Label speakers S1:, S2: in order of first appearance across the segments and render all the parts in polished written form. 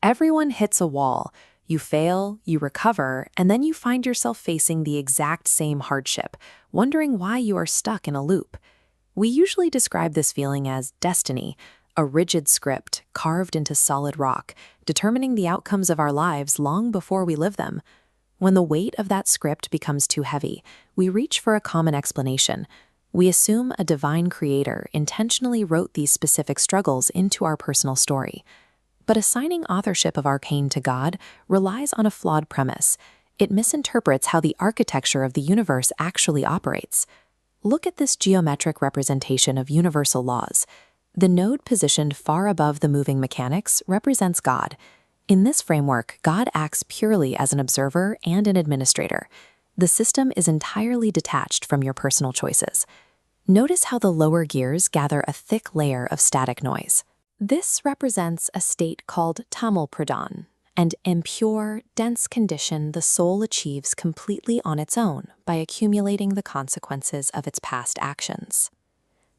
S1: Everyone hits a wall. You fail, you recover, and then you find yourself facing the exact same hardship, wondering why you are stuck in a loop. We usually describe this feeling as destiny, a rigid script carved into solid rock, determining the outcomes of our lives long before we live them. When the weight of that script becomes too heavy, we reach for a common explanation. We assume a divine creator intentionally wrote these specific struggles into our personal story. But assigning authorship of arcane to God relies on a flawed premise. It misinterprets how the architecture of the universe actually operates. Look at this geometric representation of universal laws. The node positioned far above the moving mechanics represents God. In this framework, God acts purely as an observer and an administrator. The system is entirely detached from your personal choices. Notice how the lower gears gather a thick layer of static noise. This represents a state called Tamo Pradhan, an impure, dense condition the soul achieves completely on its own by accumulating the consequences of its past actions.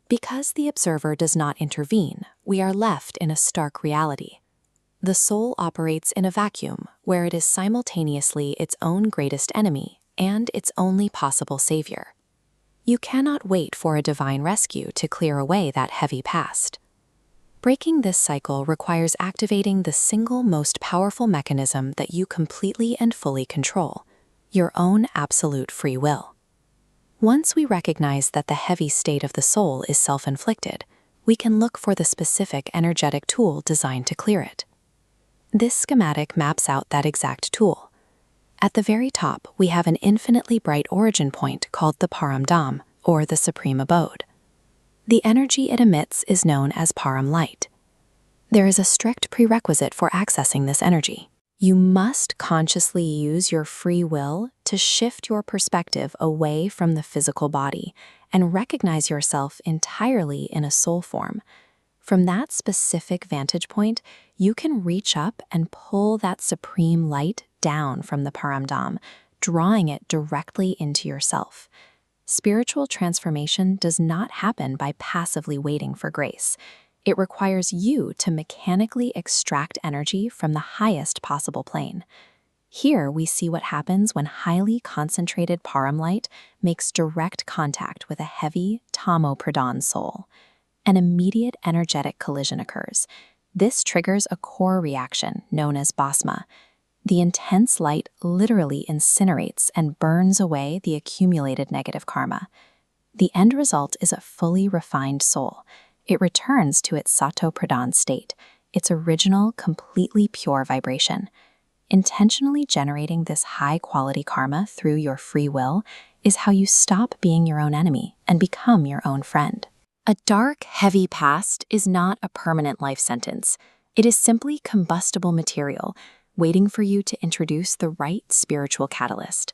S1: Because the observer does not intervene, we are left in a stark reality. The soul operates in a vacuum where it is simultaneously its own greatest enemy and its only possible savior. You cannot wait for a divine rescue to clear away that heavy past. Breaking this cycle requires activating the single most powerful mechanism that you completely and fully control, your own absolute free will. Once we recognize that the heavy state of the soul is self-inflicted, we can look for the specific energetic tool designed to clear it. This schematic maps out that exact tool. At the very top, we have an infinitely bright origin point called the Paramdham, or the Supreme Abode. The energy it emits is known as Param Light. There is a strict prerequisite for accessing this energy. You must consciously use your free will to shift your perspective away from the physical body and recognize yourself entirely in a soul form. From that specific vantage point, you can reach up and pull that supreme light down from the Paramdham, drawing it directly into yourself. Spiritual transformation does not happen by passively waiting for grace. It requires you to mechanically extract energy from the highest possible plane. Here we see what happens when highly concentrated Param light makes direct contact with a heavy Tamo Pradhan soul. An immediate energetic collision occurs. This triggers a core reaction known as Bhasm. The intense light literally incinerates and burns away the accumulated negative karma. The end result is a fully refined soul. It returns to its Satopradhan state, its original, completely pure vibration. Intentionally generating this high-quality karma through your free will is how you stop being your own enemy and become your own friend. A dark, heavy past is not a permanent life sentence. It is simply combustible material, waiting for you to introduce the right spiritual catalyst.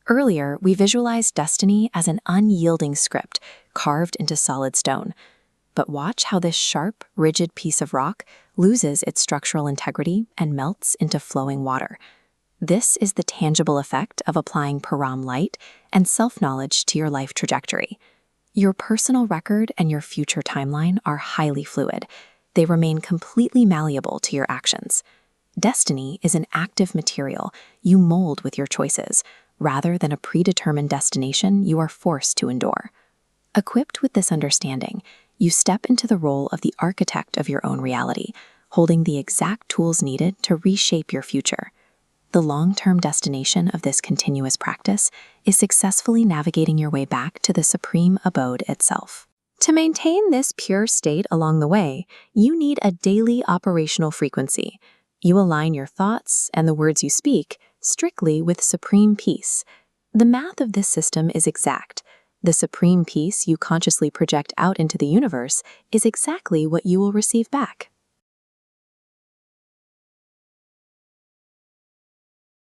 S1: Earlier, we visualized destiny as an unyielding script carved into solid stone. But watch how this sharp, rigid piece of rock loses its structural integrity and melts into flowing water. This is the tangible effect of applying Param Light and self-knowledge to your life trajectory. Your personal record and your future timeline are highly fluid. They remain completely malleable to your actions. Destiny is an active material you mold with your choices, rather than a predetermined destination you are forced to endure. Equipped with this understanding, you step into the role of the architect of your own reality, holding the exact tools needed to reshape your future. The long-term destination of this continuous practice is successfully navigating your way back to the Supreme Abode itself. To maintain this pure state along the way, you need a daily operational frequency. You align your thoughts and the words you speak strictly with supreme peace. The math of this system is exact. The supreme peace you consciously project out into the universe is exactly what you will receive back.